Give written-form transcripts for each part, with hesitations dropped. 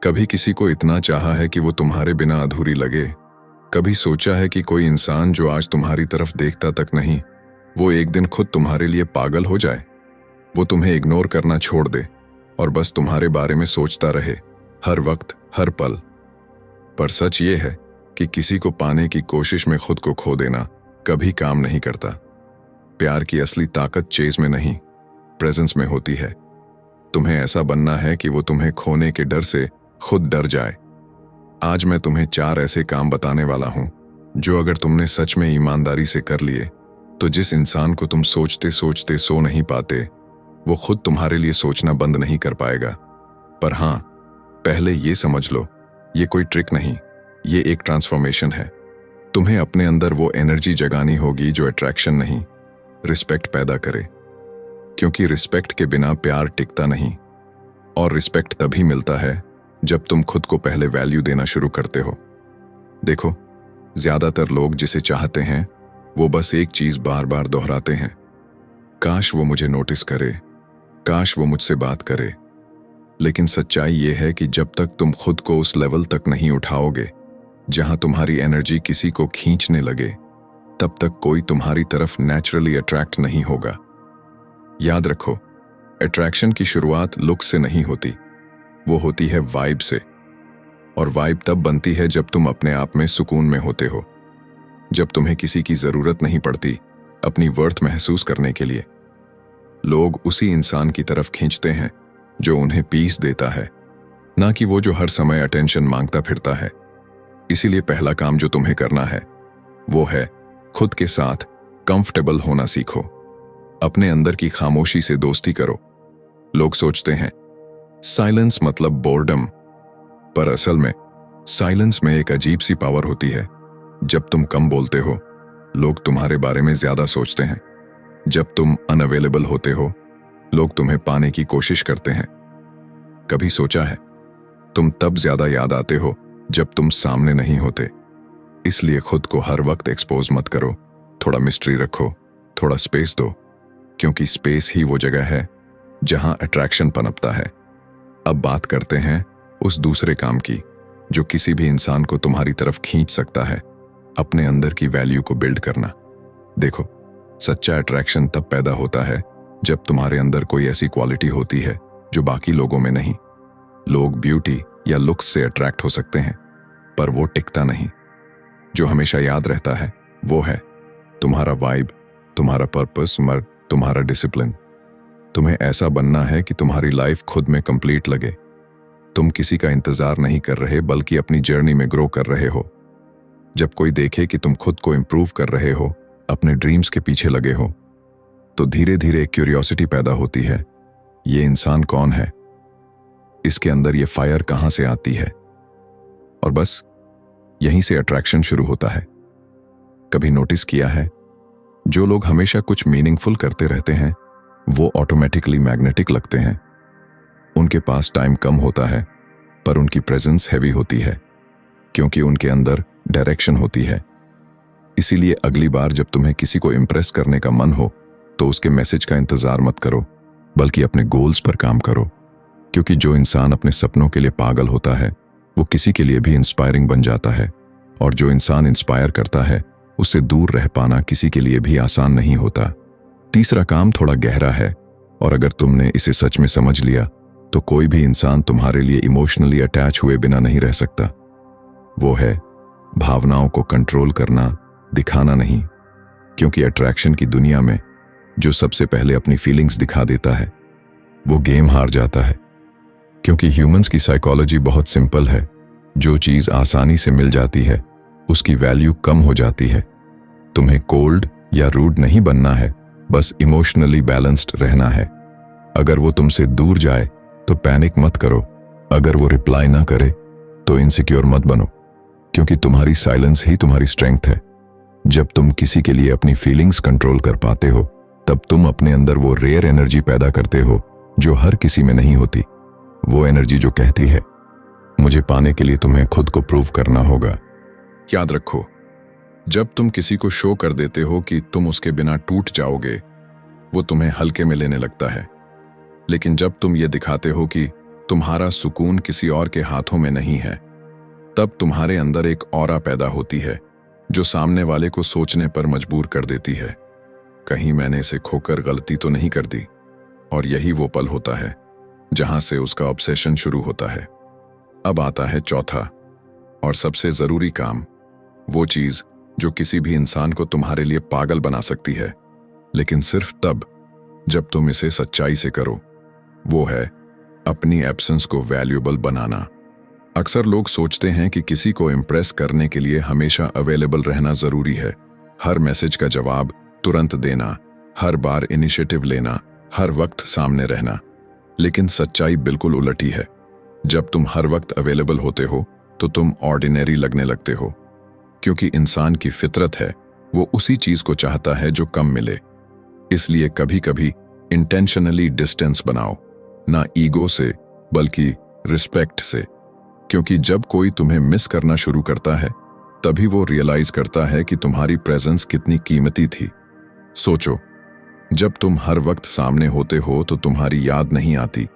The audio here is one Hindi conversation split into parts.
कभी किसी को इतना चाहा है कि वो तुम्हारे बिना अधूरी लगे। कभी सोचा है कि कोई इंसान जो आज तुम्हारी तरफ देखता तक नहीं, वो एक दिन खुद तुम्हारे लिए पागल हो जाए। वो तुम्हें इग्नोर करना छोड़ दे और बस तुम्हारे बारे में सोचता रहे, हर वक्त, हर पल। पर सच ये है कि किसी को पाने की कोशिश में खुद को खो देना कभी काम नहीं करता। प्यार की असली ताकत चेज में नहीं, प्रेजेंस में होती है। तुम्हें ऐसा बनना है कि वो तुम्हें खोने के डर से खुद डर जाए। आज मैं तुम्हें 4 ऐसे काम बताने वाला हूं जो अगर तुमने सच में ईमानदारी से कर लिए तो जिस इंसान को तुम सोचते सोचते सो नहीं पाते, वो खुद तुम्हारे लिए सोचना बंद नहीं कर पाएगा। पर हां, पहले ये समझ लो, ये कोई ट्रिक नहीं, ये एक ट्रांसफॉर्मेशन है। तुम्हें अपने अंदर वो एनर्जी जगानी होगी जो अट्रैक्शन नहीं, रिस्पेक्ट पैदा करे। क्योंकि रिस्पेक्ट के बिना प्यार टिकता नहीं, और रिस्पेक्ट तभी मिलता है जब तुम खुद को पहले वैल्यू देना शुरू करते हो। देखो, ज्यादातर लोग जिसे चाहते हैं वो बस एक चीज बार बार दोहराते हैं, काश वो मुझे नोटिस करे, काश वो मुझसे बात करे। लेकिन सच्चाई ये है कि जब तक तुम खुद को उस लेवल तक नहीं उठाओगे जहां तुम्हारी एनर्जी किसी को खींचने लगे, तब तक कोई तुम्हारी तरफ नेचुरली अट्रैक्ट नहीं होगा। याद रखो, अट्रैक्शन की शुरुआत लुक से नहीं होती, वो होती है वाइब से। और वाइब तब बनती है जब तुम अपने आप में सुकून में होते हो, जब तुम्हें किसी की जरूरत नहीं पड़ती अपनी वर्थ महसूस करने के लिए। लोग उसी इंसान की तरफ खींचते हैं जो उन्हें पीस देता है, ना कि वो जो हर समय अटेंशन मांगता फिरता है। इसीलिए पहला काम जो तुम्हें करना है वो है खुद के साथ कंफर्टेबल होना सीखो। अपने अंदर की खामोशी से दोस्ती करो। लोग सोचते हैं साइलेंस मतलब बोर्डम, पर असल में साइलेंस में एक अजीब सी पावर होती है। जब तुम कम बोलते हो, लोग तुम्हारे बारे में ज्यादा सोचते हैं। जब तुम अनअवेलेबल होते हो, लोग तुम्हें पाने की कोशिश करते हैं। कभी सोचा है, तुम तब ज्यादा याद आते हो जब तुम सामने नहीं होते। इसलिए खुद को हर वक्त एक्सपोज मत करो, थोड़ा मिस्ट्री रखो, थोड़ा स्पेस दो, क्योंकि स्पेस ही वो जगह है जहां अट्रैक्शन पनपता है। अब बात करते हैं उस दूसरे काम की जो किसी भी इंसान को तुम्हारी तरफ खींच सकता है, अपने अंदर की वैल्यू को बिल्ड करना। देखो, सच्चा अट्रैक्शन तब पैदा होता है जब तुम्हारे अंदर कोई ऐसी क्वालिटी होती है जो बाकी लोगों में नहीं। लोग ब्यूटी या लुक्स से अट्रैक्ट हो सकते हैं, पर वो टिकता नहीं। जो हमेशा याद रहता है वो है तुम्हारा वाइब, तुम्हारा पर्पस, तुम्हारा डिसिप्लिन। तुम्हें ऐसा बनना है कि तुम्हारी लाइफ खुद में कंप्लीट लगे। तुम किसी का इंतजार नहीं कर रहे, बल्कि अपनी जर्नी में ग्रो कर रहे हो। जब कोई देखे कि तुम खुद को इंप्रूव कर रहे हो, अपने ड्रीम्स के पीछे लगे हो, तो धीरे धीरे एक क्यूरियोसिटी पैदा होती है। ये इंसान कौन है? इसके अंदर ये फायर कहां से आती है? और बस यहीं से अट्रैक्शन शुरू होता है। कभी नोटिस किया है, जो लोग हमेशा कुछ मीनिंगफुल करते रहते हैं वो ऑटोमेटिकली मैग्नेटिक लगते हैं। उनके पास टाइम कम होता है, पर उनकी प्रेजेंस हैवी होती है, क्योंकि उनके अंदर डायरेक्शन होती है। इसीलिए अगली बार जब तुम्हें किसी को इम्प्रेस करने का मन हो, तो उसके मैसेज का इंतजार मत करो, बल्कि अपने गोल्स पर काम करो। क्योंकि जो इंसान अपने सपनों के लिए पागल होता है, वो किसी के लिए भी इंस्पायरिंग बन जाता है। और जो इंसान इंस्पायर करता है, उससे दूर रह पाना किसी के लिए भी आसान नहीं होता। तीसरा काम थोड़ा गहरा है, और अगर तुमने इसे सच में समझ लिया तो कोई भी इंसान तुम्हारे लिए इमोशनली अटैच हुए बिना नहीं रह सकता। वो है भावनाओं को कंट्रोल करना, दिखाना नहीं। क्योंकि अट्रैक्शन की दुनिया में जो सबसे पहले अपनी फीलिंग्स दिखा देता है, वो गेम हार जाता है। क्योंकि ह्यूमंस की साइकोलॉजी बहुत सिंपल है, जो चीज आसानी से मिल जाती है उसकी वैल्यू कम हो जाती है। तुम्हें कोल्ड या रूड नहीं बनना है, बस इमोशनली बैलेंस्ड रहना है। अगर वो तुमसे दूर जाए तो पैनिक मत करो, अगर वो रिप्लाई ना करे तो इनसिक्योर मत बनो, क्योंकि तुम्हारी साइलेंस ही तुम्हारी स्ट्रेंथ है। जब तुम किसी के लिए अपनी फीलिंग्स कंट्रोल कर पाते हो, तब तुम अपने अंदर वो रेयर एनर्जी पैदा करते हो जो हर किसी में नहीं होती। वो एनर्जी जो कहती है, मुझे पाने के लिए तुम्हें खुद को प्रूव करना होगा। याद रखो, जब तुम किसी को शो कर देते हो कि तुम उसके बिना टूट जाओगे, वो तुम्हें हल्के में लेने लगता है। लेकिन जब तुम ये दिखाते हो कि तुम्हारा सुकून किसी और के हाथों में नहीं है, तब तुम्हारे अंदर एक ऑरा पैदा होती है जो सामने वाले को सोचने पर मजबूर कर देती है, कहीं मैंने इसे खोकर गलती तो नहीं कर दी। और यही वो पल होता है जहां से उसका ऑब्सेशन शुरू होता है। अब आता है चौथा और सबसे जरूरी काम, वो चीज जो किसी भी इंसान को तुम्हारे लिए पागल बना सकती है, लेकिन सिर्फ तब जब तुम इसे सच्चाई से करो। वो है अपनी एब्सेंस को वैल्यूएबल बनाना। अक्सर लोग सोचते हैं कि किसी को इम्प्रेस करने के लिए हमेशा अवेलेबल रहना जरूरी है, हर मैसेज का जवाब तुरंत देना, हर बार इनिशिएटिव लेना, हर वक्त सामने रहना। लेकिन सच्चाई बिल्कुल उलटी है। जब तुम हर वक्त अवेलेबल होते हो तो तुम ऑर्डिनरी लगने लगते हो, क्योंकि इंसान की फितरत है, वो उसी चीज को चाहता है जो कम मिले। इसलिए कभी कभी इंटेंशनली डिस्टेंस बनाओ, ना ईगो से बल्कि रिस्पेक्ट से, क्योंकि जब कोई तुम्हें मिस करना शुरू करता है तभी वो रियलाइज करता है कि तुम्हारी प्रेजेंस कितनी कीमती थी। सोचो, जब तुम हर वक्त सामने होते हो तो तुम्हारी याद नहीं आती,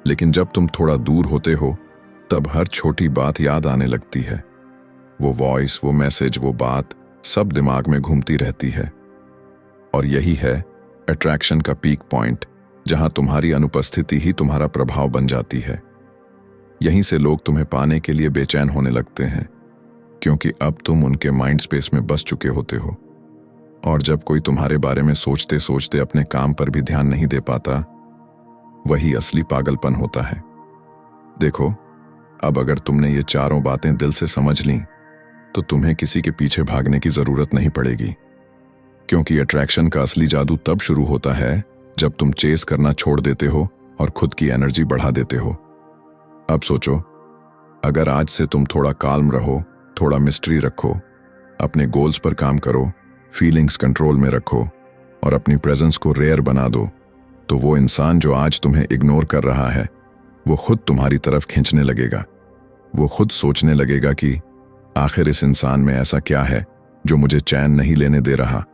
लेकिन जब तुम थोड़ा दूर होते हो तब हर छोटी बात याद आने लगती है। वो वॉइस, वो मैसेज, वो बात सब दिमाग में घूमती रहती है। और यही है अट्रैक्शन का पीक पॉइंट, जहां तुम्हारी अनुपस्थिति ही तुम्हारा प्रभाव बन जाती है। यहीं से लोग तुम्हें पाने के लिए बेचैन होने लगते हैं, क्योंकि अब तुम उनके माइंड स्पेस में बस चुके होते हो। और जब कोई तुम्हारे बारे में सोचते सोचते अपने काम पर भी ध्यान नहीं दे पाता, वही असली पागलपन होता है। देखो, अब अगर तुमने ये चारों बातें दिल से समझ लीं, तो तुम्हें किसी के पीछे भागने की जरूरत नहीं पड़ेगी, क्योंकि अट्रैक्शन का असली जादू तब शुरू होता है जब तुम चेस करना छोड़ देते हो और खुद की एनर्जी बढ़ा देते हो। अब सोचो, अगर आज से तुम थोड़ा काल्म रहो, थोड़ा मिस्ट्री रखो, अपने गोल्स पर काम करो, फीलिंग्स कंट्रोल में रखो और अपनी प्रेजेंस को रेयर बना दो, तो वो इंसान जो आज तुम्हें इग्नोर कर रहा है, वो खुद तुम्हारी तरफ खींचने लगेगा। वो खुद सोचने लगेगा कि आखिर इस इंसान में ऐसा क्या है जो मुझे चैन नहीं लेने दे रहा।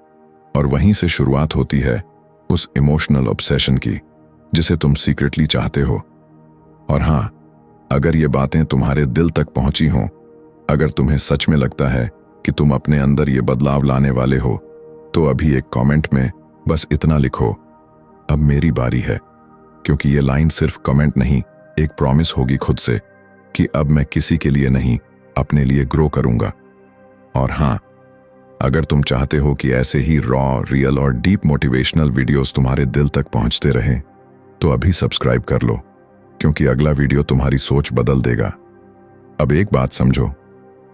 और वहीं से शुरुआत होती है उस इमोशनल ऑब्सेशन की जिसे तुम सीक्रेटली चाहते हो। और हाँ, अगर ये बातें तुम्हारे दिल तक पहुंची हों, अगर तुम्हें सच में लगता है कि तुम अपने अंदर ये बदलाव लाने वाले हो, तो अभी एक कमेंट में बस इतना लिखो, अब मेरी बारी है। क्योंकि ये लाइन सिर्फ कमेंट नहीं, एक प्रॉमिस होगी खुद से कि अब मैं किसी के लिए नहीं, अपने लिए ग्रो करूंगा। और हाँ, अगर तुम चाहते हो कि ऐसे ही रॉ, रियल और डीप मोटिवेशनल वीडियोस तुम्हारे दिल तक पहुंचते रहें, तो अभी सब्सक्राइब कर लो, क्योंकि अगला वीडियो तुम्हारी सोच बदल देगा। अब एक बात समझो,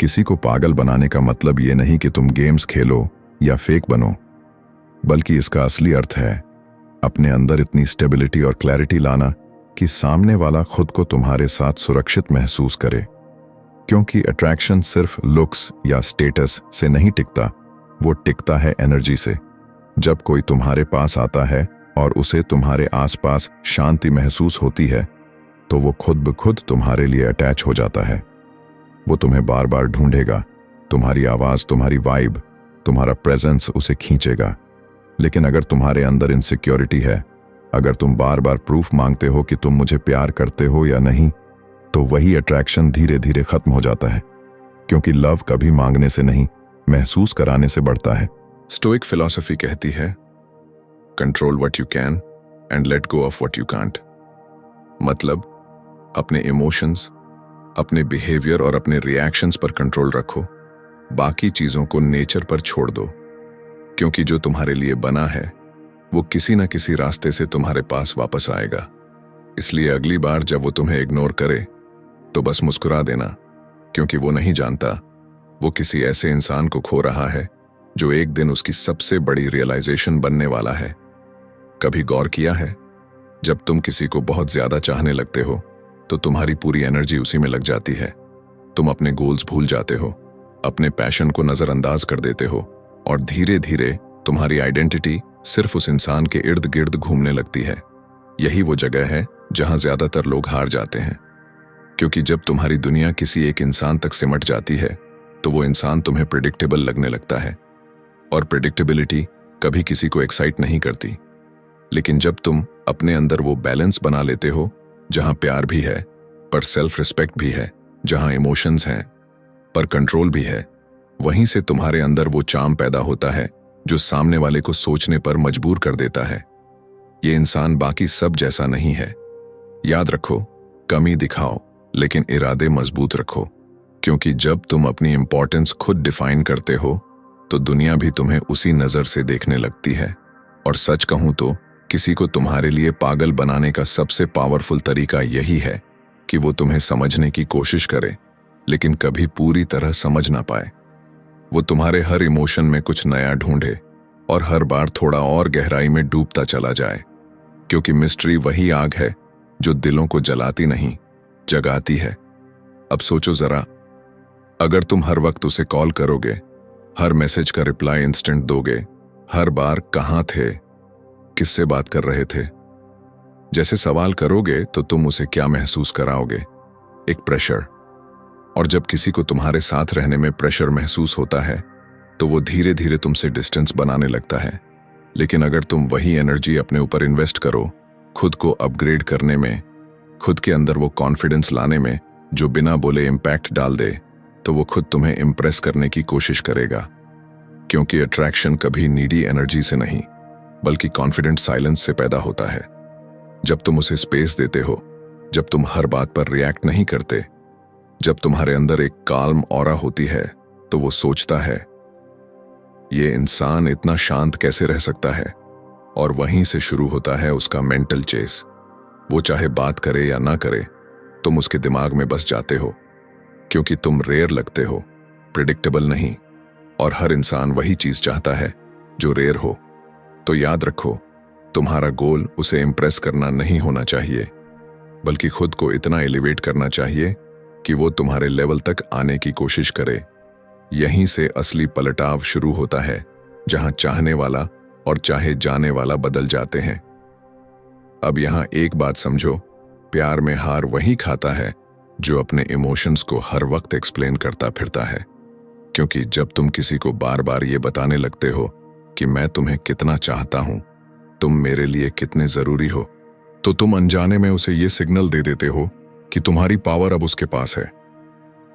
किसी को पागल बनाने का मतलब ये नहीं कि तुम गेम्स खेलो या फेक बनो, बल्कि इसका असली अर्थ है अपने अंदर इतनी स्टेबिलिटी और क्लैरिटी लाना कि सामने वाला खुद को तुम्हारे साथ सुरक्षित महसूस करे। क्योंकि अट्रैक्शन सिर्फ लुक्स या स्टेटस से नहीं टिकता, वो टिकता है एनर्जी से। जब कोई तुम्हारे पास आता है और उसे तुम्हारे आसपास शांति महसूस होती है, तो वो खुद ब खुद तुम्हारे लिए अटैच हो जाता है। वो तुम्हें बार बार ढूंढेगा, तुम्हारी आवाज, तुम्हारी वाइब, तुम्हारा प्रेजेंस उसे खींचेगा। लेकिन अगर तुम्हारे अंदर इनसिक्योरिटी है, अगर तुम बार बार प्रूफ मांगते हो कि तुम मुझे प्यार करते हो या नहीं, तो वही अट्रैक्शन धीरे धीरे खत्म हो जाता है। क्योंकि लव कभी मांगने से नहीं, महसूस कराने से बढ़ता है। स्टोइक फिलॉसफी कहती है, control what you can and let go of what you can't. मतलब अपने इमोशंस, अपने बिहेवियर और अपने रिएक्शंस पर कंट्रोल रखो, बाकी चीजों को नेचर पर छोड़ दो। क्योंकि जो तुम्हारे लिए बना है वो किसी न किसी रास्ते से तुम्हारे पास वापस आएगा। इसलिए अगली बार जब वो तुम्हें इग्नोर करे तो बस मुस्कुरा देना, क्योंकि वो नहीं जानता वो किसी ऐसे इंसान को खो रहा है जो एक दिन उसकी सबसे बड़ी रियलाइजेशन बनने वाला है। कभी गौर किया है, जब तुम किसी को बहुत ज्यादा चाहने लगते हो तो तुम्हारी पूरी एनर्जी उसी में लग जाती है। तुम अपने गोल्स भूल जाते हो, अपने पैशन को नजरअंदाज कर देते हो और धीरे धीरे तुम्हारी आइडेंटिटी सिर्फ उस इंसान के इर्द गिर्द घूमने लगती है। यही वो जगह है जहां ज्यादातर लोग हार जाते हैं। क्योंकि जब तुम्हारी दुनिया किसी एक इंसान तक सिमट जाती है तो वो इंसान तुम्हें प्रिडिक्टेबल लगने लगता है, और प्रिडिक्टेबिलिटी कभी किसी को एक्साइट नहीं करती। लेकिन जब तुम अपने अंदर वो बैलेंस बना लेते हो जहां प्यार भी है, पर सेल्फ रिस्पेक्ट भी है। जहां इमोशंस हैं पर कंट्रोल भी है, वहीं से तुम्हारे अंदर वो चार्म पैदा होता है जो सामने वाले को सोचने पर मजबूर कर देता है। ये इंसान बाकी सब जैसा नहीं है। याद रखो, कमी दिखाओ लेकिन इरादे मजबूत रखो, क्योंकि जब तुम अपनी इंपॉर्टेंस खुद डिफाइन करते हो तो दुनिया भी तुम्हें उसी नजर से देखने लगती है। और सच कहूं तो किसी को तुम्हारे लिए पागल बनाने का सबसे पावरफुल तरीका यही है कि वो तुम्हें समझने की कोशिश करे लेकिन कभी पूरी तरह समझ ना पाए। वो तुम्हारे हर इमोशन में कुछ नया ढूंढे और हर बार थोड़ा और गहराई में डूबता चला जाए, क्योंकि मिस्ट्री वही आग है जो दिलों को जलाती नहीं, जगाती है। अब सोचो जरा, अगर तुम हर वक्त उसे कॉल करोगे, हर मैसेज का रिप्लाई इंस्टेंट दोगे, हर बार कहाँ थे, किससे बात कर रहे थे जैसे सवाल करोगे, तो तुम उसे क्या महसूस कराओगे? एक प्रेशर। और जब किसी को तुम्हारे साथ रहने में प्रेशर महसूस होता है तो वो धीरे धीरे तुमसे डिस्टेंस बनाने लगता है। लेकिन अगर तुम वही एनर्जी अपने ऊपर इन्वेस्ट करो, खुद को अपग्रेड करने में, खुद के अंदर वो कॉन्फिडेंस लाने में जो बिना बोले इम्पैक्ट डाल दे, तो वो खुद तुम्हें इम्प्रेस करने की कोशिश करेगा। क्योंकि अट्रैक्शन कभी नीडी एनर्जी से नहीं बल्कि कॉन्फिडेंट साइलेंस से पैदा होता है। जब तुम उसे स्पेस देते हो, जब तुम हर बात पर रिएक्ट नहीं करते, जब तुम्हारे अंदर एक काल्म ऑरा होती है, तो वो सोचता है ये इंसान इतना शांत कैसे रह सकता है। और वहीं से शुरू होता है उसका मेंटल चेस। वो चाहे बात करे या ना करे, तुम उसके दिमाग में बस जाते हो, क्योंकि तुम रेयर लगते हो, प्रिडिक्टेबल नहीं। और हर इंसान वही चीज चाहता है जो रेयर हो। तो याद रखो, तुम्हारा गोल उसे इंप्रेस करना नहीं होना चाहिए, बल्कि खुद को इतना एलिवेट करना चाहिए कि वो तुम्हारे लेवल तक आने की कोशिश करे। यहीं से असली पलटाव शुरू होता है, जहां चाहने वाला और चाहे जाने वाला बदल जाते हैं। अब यहां एक बात समझो, प्यार में हार वही खाता है जो अपने इमोशंस को हर वक्त एक्सप्लेन करता फिरता है। क्योंकि जब तुम किसी को बार बार ये बताने लगते हो कि मैं तुम्हें कितना चाहता हूं, तुम मेरे लिए कितने जरूरी हो, तो तुम अनजाने में उसे ये सिग्नल दे देते हो कि तुम्हारी पावर अब उसके पास है।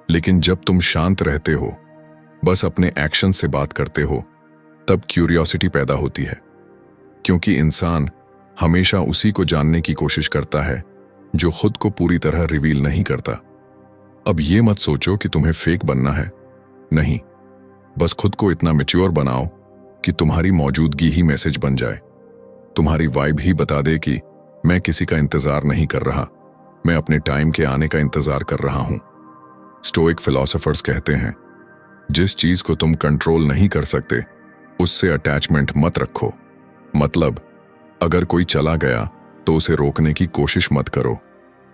लेकिन जब तुम शांत रहते हो, बस अपने एक्शन से बात करते हो, तब क्यूरियोसिटी पैदा होती है। क्योंकि इंसान हमेशा उसी को जानने की कोशिश करता है जो खुद को पूरी तरह रिवील नहीं करता। अब ये मत सोचो कि तुम्हें फेक बनना है, नहीं, बस खुद को इतना मैच्योर बनाओ कि तुम्हारी मौजूदगी ही मैसेज बन जाए। तुम्हारी वाइब ही बता दे कि मैं किसी का इंतजार नहीं कर रहा, मैं अपने टाइम के आने का इंतजार कर रहा हूं। स्टोइक फिलोसोफर्स कहते हैं, जिस चीज को तुम कंट्रोल नहीं कर सकते उससे अटैचमेंट मत रखो। मतलब, अगर कोई चला गया तो उसे रोकने की कोशिश मत करो,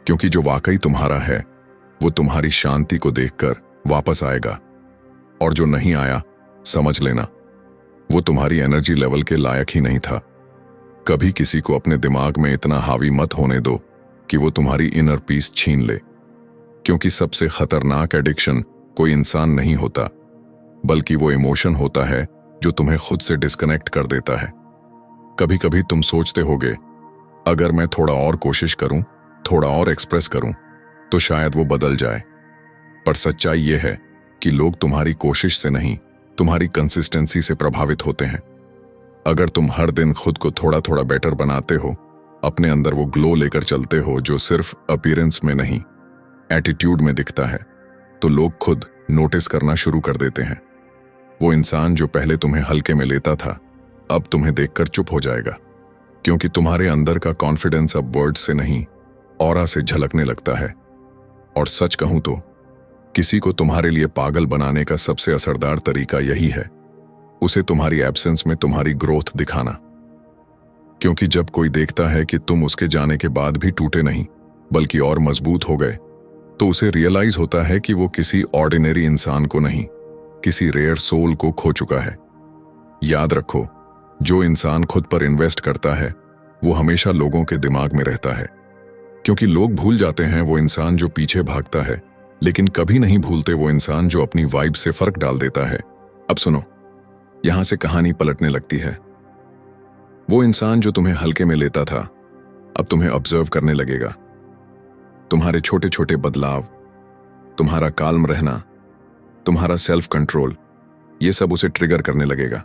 क्योंकि जो वाकई तुम्हारा है वो तुम्हारी शांति को देखकर वापस आएगा। और जो नहीं आया, समझ लेना वो तुम्हारी एनर्जी लेवल के लायक ही नहीं था। कभी किसी को अपने दिमाग में इतना हावी मत होने दो कि वो तुम्हारी इनर पीस छीन ले, क्योंकि सबसे खतरनाक एडिक्शन कोई इंसान नहीं होता, बल्कि वो इमोशन होता है जो तुम्हें खुद से डिस्कनेक्ट कर देता है। कभी कभी तुम सोचते होगे, अगर मैं थोड़ा और कोशिश करूं, थोड़ा और एक्सप्रेस करूं, तो शायद वो बदल जाए। पर सच्चाई ये है कि लोग तुम्हारी कोशिश से नहीं, तुम्हारी कंसिस्टेंसी से प्रभावित होते हैं। अगर तुम हर दिन खुद को थोड़ा थोड़ा बेटर बनाते हो, अपने अंदर वो ग्लो लेकर चलते हो जो सिर्फ अपीयरेंस में नहीं, एटीट्यूड में दिखता है, तो लोग खुद नोटिस करना शुरू कर देते हैं। वो इंसान जो पहले तुम्हें हल्के में लेता था, अब तुम्हें देखकर चुप हो जाएगा, क्योंकि तुम्हारे अंदर का कॉन्फिडेंस अब वर्ड से नहीं, ऑरा से झलकने लगता है। और सच कहूं तो किसी को तुम्हारे लिए पागल बनाने का सबसे असरदार तरीका यही है, उसे तुम्हारी एब्सेंस में तुम्हारी ग्रोथ दिखाना। क्योंकि जब कोई देखता है कि तुम उसके जाने के बाद भी टूटे नहीं बल्कि और मजबूत हो गए, तो उसे रियलाइज होता है कि वो किसी ऑर्डिनरी इंसान को नहीं, किसी रेयर सोल को खो चुका है। याद रखो, जो इंसान खुद पर इन्वेस्ट करता है वो हमेशा लोगों के दिमाग में रहता है, क्योंकि लोग भूल जाते हैं वो इंसान जो पीछे भागता है, लेकिन कभी नहीं भूलते वो इंसान जो अपनी वाइब से फर्क डाल देता है। अब सुनो, यहां से कहानी पलटने लगती है। वो इंसान जो तुम्हें हल्के में लेता था, अब तुम्हें ऑब्जर्व करने लगेगा। तुम्हारे छोटे छोटे बदलाव, तुम्हारा काल्म रहना, तुम्हारा सेल्फ कंट्रोल, ये सब उसे ट्रिगर करने लगेगा।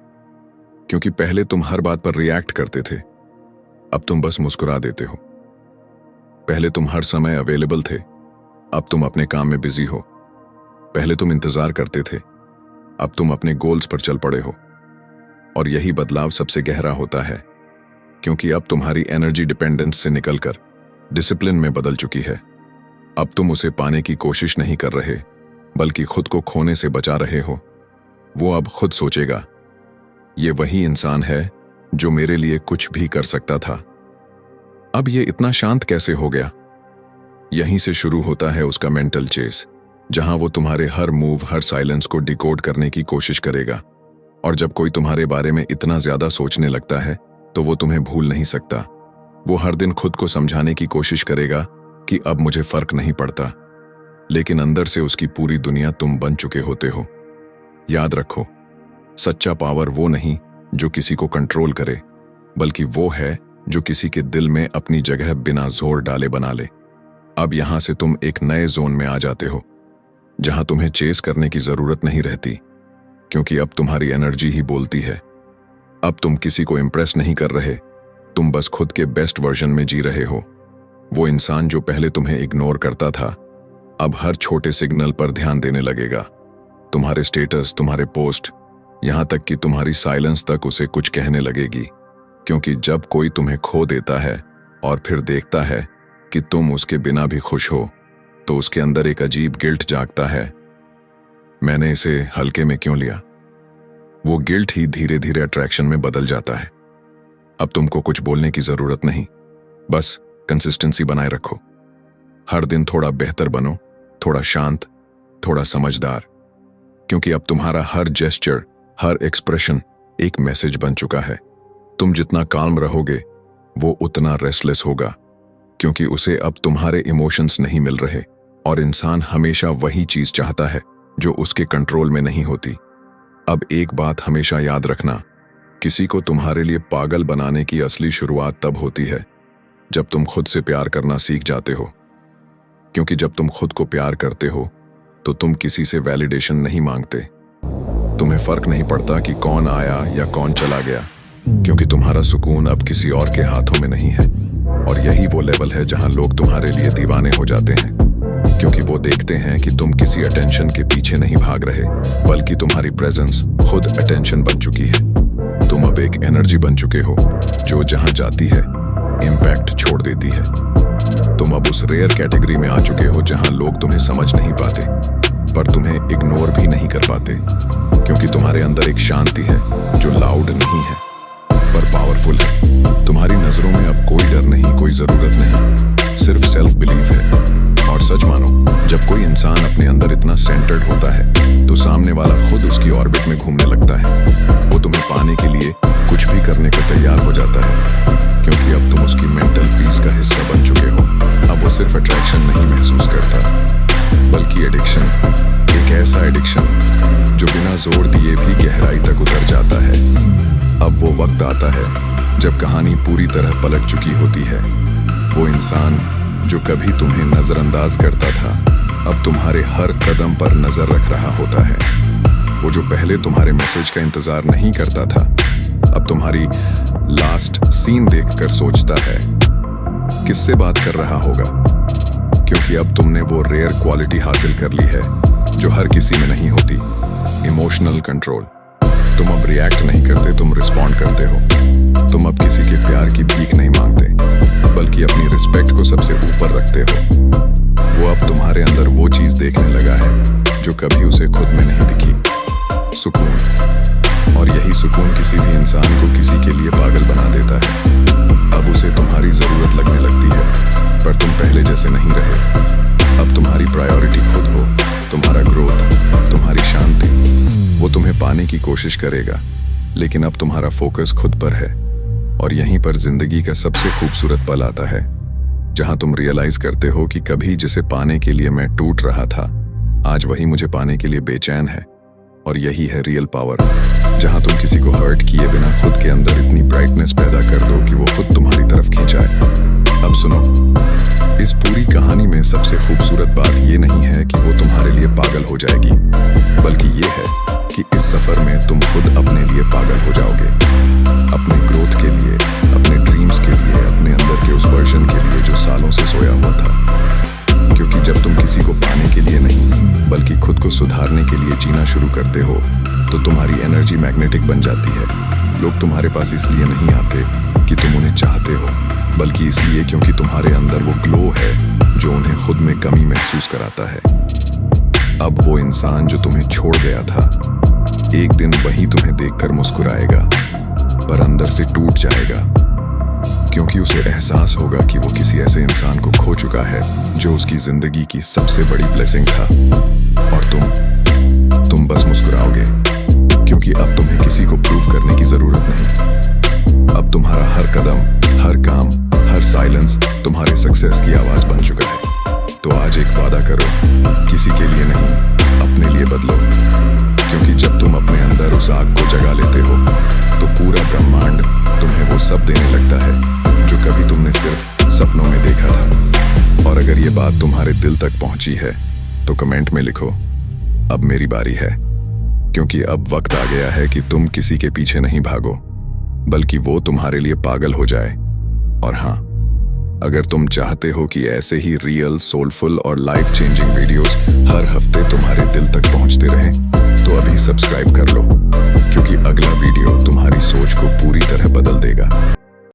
क्योंकि पहले तुम हर बात पर रिएक्ट करते थे, अब तुम बस मुस्कुरा देते हो। पहले तुम हर समय अवेलेबल थे, अब तुम अपने काम में बिजी हो। पहले तुम इंतजार करते थे, अब तुम अपने गोल्स पर चल पड़े हो। और यही बदलाव सबसे गहरा होता है, क्योंकि अब तुम्हारी एनर्जी डिपेंडेंस से निकलकर डिसिप्लिन में बदल चुकी है। अब तुम उसे पाने की कोशिश नहीं कर रहे, बल्कि खुद को खोने से बचा रहे हो। वो अब खुद सोचेगा, ये वही इंसान है जो मेरे लिए कुछ भी कर सकता था। अब ये इतना शांत कैसे हो गया? यहीं से शुरू होता है उसका मेंटल चेस, जहां वो तुम्हारे हर मूव, हर साइलेंस को डिकोड करने की कोशिश करेगा। और जब कोई तुम्हारे बारे में इतना ज्यादा सोचने लगता है, तो वो तुम्हें भूल नहीं सकता। वो हर दिन खुद को समझाने की कोशिश करेगा कि अब मुझे फर्क नहीं पड़ता, लेकिन अंदर से उसकी पूरी दुनिया तुम बन चुके होते हो। याद रखो, सच्चा पावर वो नहीं जो किसी को कंट्रोल करे, बल्कि वो है जो किसी के दिल में अपनी जगह बिना जोर डाले बना ले। अब यहां से तुम एक नए जोन में आ जाते हो, जहां तुम्हें चेस करने की जरूरत नहीं रहती, क्योंकि अब तुम्हारी एनर्जी ही बोलती है। अब तुम किसी को इम्प्रेस नहीं कर रहे, तुम बस खुद के बेस्ट वर्जन में जी रहे हो। वो इंसान जो पहले तुम्हें इग्नोर करता था, अब हर छोटे सिग्नल पर ध्यान देने लगेगा। तुम्हारे स्टेटस, तुम्हारे पोस्ट, यहां तक कि तुम्हारी साइलेंस तक उसे कुछ कहने लगेगी। क्योंकि जब कोई तुम्हें खो देता है और फिर देखता है कि तुम उसके बिना भी खुश हो, तो उसके अंदर एक अजीब गिल्ट जागता है। मैंने इसे हल्के में क्यों लिया? वो गिल्ट ही धीरे धीरे अट्रैक्शन में बदल जाता है। अब तुमको कुछ बोलने की जरूरत नहीं, बस कंसिस्टेंसी बनाए रखो। हर दिन थोड़ा बेहतर बनो, थोड़ा शांत, थोड़ा समझदार, क्योंकि अब तुम्हारा हर जेस्चर, हर एक्सप्रेशन एक मैसेज बन चुका है। तुम जितना काल्म रहोगे, वो उतना रेस्टलेस होगा, क्योंकि उसे अब तुम्हारे इमोशंस नहीं मिल रहे। और इंसान हमेशा वही चीज चाहता है जो उसके कंट्रोल में नहीं होती। अब एक बात हमेशा याद रखना, किसी को तुम्हारे लिए पागल बनाने की असली शुरुआत तब होती है जब तुम खुद से प्यार करना सीख जाते हो। क्योंकि जब तुम खुद को प्यार करते हो, तो तुम किसी से वैलिडेशन नहीं मांगते। तुम्हें फर्क नहीं पड़ता कि कौन आया या कौन चला गया, क्योंकि तुम्हारा सुकून अब किसी और के हाथों में नहीं है। और यही वो लेवल है जहां लोग तुम्हारे लिए दीवाने हो जाते हैं, क्योंकि वो देखते हैं कि तुम किसी अटेंशन के पीछे नहीं भाग रहे, बल्कि तुम्हारी प्रेजेंस खुद अटेंशन बन चुकी है। तुम अब एक एनर्जी बन चुके हो जो जहां जाती है इम्पैक्ट छोड़ देती है। तुम अब उस रेयर कैटेगरी में आ चुके हो जहां लोग तुम्हें समझ नहीं पाते, पर तुम्हें इग्नोर भी नहीं कर पाते, क्योंकि तुम्हारे अंदर एक शांति है जो लाउड नहीं है पर पावरफुल है। तुम्हारी नजरों में अब कोई डर नहीं, कोई जरूरत नहीं, सिर्फ सेल्फ बिलीफ है। और सच मानो, जब कोई इंसान अपने अंदर इतना सेंटर्ड होता है, तो सामने वाला खुद उसकी ऑर्बिट में घूमने लगता है। वो तुम्हें पाने के लिए कुछ भी करने को तैयार हो जाता है, क्योंकि अब तुम उसकी मेंटल पीस का हिस्सा बन चुके हो। अब वो सिर्फ अट्रैक्शन नहीं महसूस करता, बल्कि एडिक्शन, एक ऐसा एडिक्शन जो बिना जोर दिए भी गहराई तक उतर जाता है। अब वो वक्त आता है जब कहानी पूरी तरह पलट चुकी होती है। वो इंसान जो कभी तुम्हें नजरअंदाज करता था, अब तुम्हारे हर कदम पर नजर रख रहा होता है। वो जो पहले तुम्हारे मैसेज का इंतजार नहीं करता था, अब तुम्हारी लास्ट सीन देखकर सोचता है किससे बात कर रहा होगा, क्योंकि अब तुमने वो रेयर क्वालिटी हासिल कर ली है जो हर किसी में नहीं होती, इमोशनल कंट्रोल। तुम अब रिएक्ट नहीं करते, तुम रिस्पॉन्ड करते हो। तुम अब किसी के प्यार की भीख नहीं मांगते, बल्कि अपनी रिस्पेक्ट को सबसे ऊपर रखते हो। वो अब तुम्हारे अंदर वो चीज देखने लगा है जो कभी उसे खुद में नहीं दिखी, सुकून। और यही सुकून किसी भी इंसान को किसी के लिए पागल बना देता है। अब उसे तुम्हारी जरूरत लगने लगती है, पर तुम पहले जैसे नहीं रहे। अब तुम्हारी प्रायोरिटी खुद हो, तुम्हारा ग्रोथ, तुम्हारी शांति। वो तुम्हें पाने की कोशिश करेगा, लेकिन अब तुम्हारा फोकस खुद पर है। और यहीं पर जिंदगी का सबसे खूबसूरत पल आता है, जहां तुम रियलाइज करते हो कि कभी जिसे पाने के लिए मैं टूट रहा था, आज वही मुझे पाने के लिए बेचैन है। और यही है रियल पावर, जहां तुम किसी को हर्ट किए बिना खुद के अंदर इतनी ब्राइटनेस पैदा कर दो कि वो खुद तुम्हारी तरफ खींचाए। अब सुनो, इस पूरी कहानी में सबसे खूबसूरत बात ये नहीं है कि वो तुम्हारे लिए पागल हो जाएगी, बल्कि ये है कि इस सफर में तुम खुद अपने लिए पागल हो जाओगे। अपने ग्रोथ के लिए, अपने ड्रीम्स के लिए, अपने अंदर के उस वर्जन के लिए जो सालों से सोया हुआ था। क्योंकि जब तुम किसी को पाने के लिए नहीं, बल्कि खुद को सुधारने के लिए जीना शुरू करते हो, तो तुम्हारी एनर्जी मैग्नेटिक बन जाती है। लोग तुम्हारे पास इसलिए नहीं आते कि तुम उन्हें चाहते हो, बल्कि इसलिए क्योंकि तुम्हारे अंदर वो ग्लो है जो उन्हें खुद में कमी महसूस कराता है। अब वो इंसान जो तुम्हें छोड़ गया था, एक दिन वही तुम्हें देखकर मुस्कुराएगा, पर अंदर से टूट जाएगा, क्योंकि उसे एहसास होगा कि वो किसी ऐसे इंसान को खो चुका है जो उसकी जिंदगी की सबसे बड़ी ब्लेसिंग था। और तुम बस मुस्कुराओगे, क्योंकि अब तुम्हें किसी को प्रूव करने की जरूरत नहीं। अब तुम्हारा हर कदम, हर काम, हर साइलेंस तुम्हारे सक्सेस की आवाज बन चुका है। तो आज एक वादा करो, किसी के लिए नहीं, अपने लिए बदलो, क्योंकि जब तुम अपने अंदर उस आग को जगा लेते हो, तो पूरा ब्रह्मांड तुम्हें वो सब देने लगता है जो कभी तुमने सिर्फ सपनों में देखा था। और अगर ये बात तुम्हारे दिल तक पहुंची है, तो कमेंट में लिखो, अब मेरी बारी है, क्योंकि अब वक्त आ गया है कि तुम किसी के पीछे नहीं भागो, बल्कि वो तुम्हारे लिए पागल हो जाए। और हाँ, अगर तुम चाहते हो कि ऐसे ही रियल, सोलफुल और लाइफ चेंजिंग वीडियोस हर हफ्ते तुम्हारे दिल तक पहुंचते रहें, तो अभी सब्सक्राइब कर लो, क्योंकि अगला वीडियो तुम्हारी सोच को पूरी तरह बदल देगा।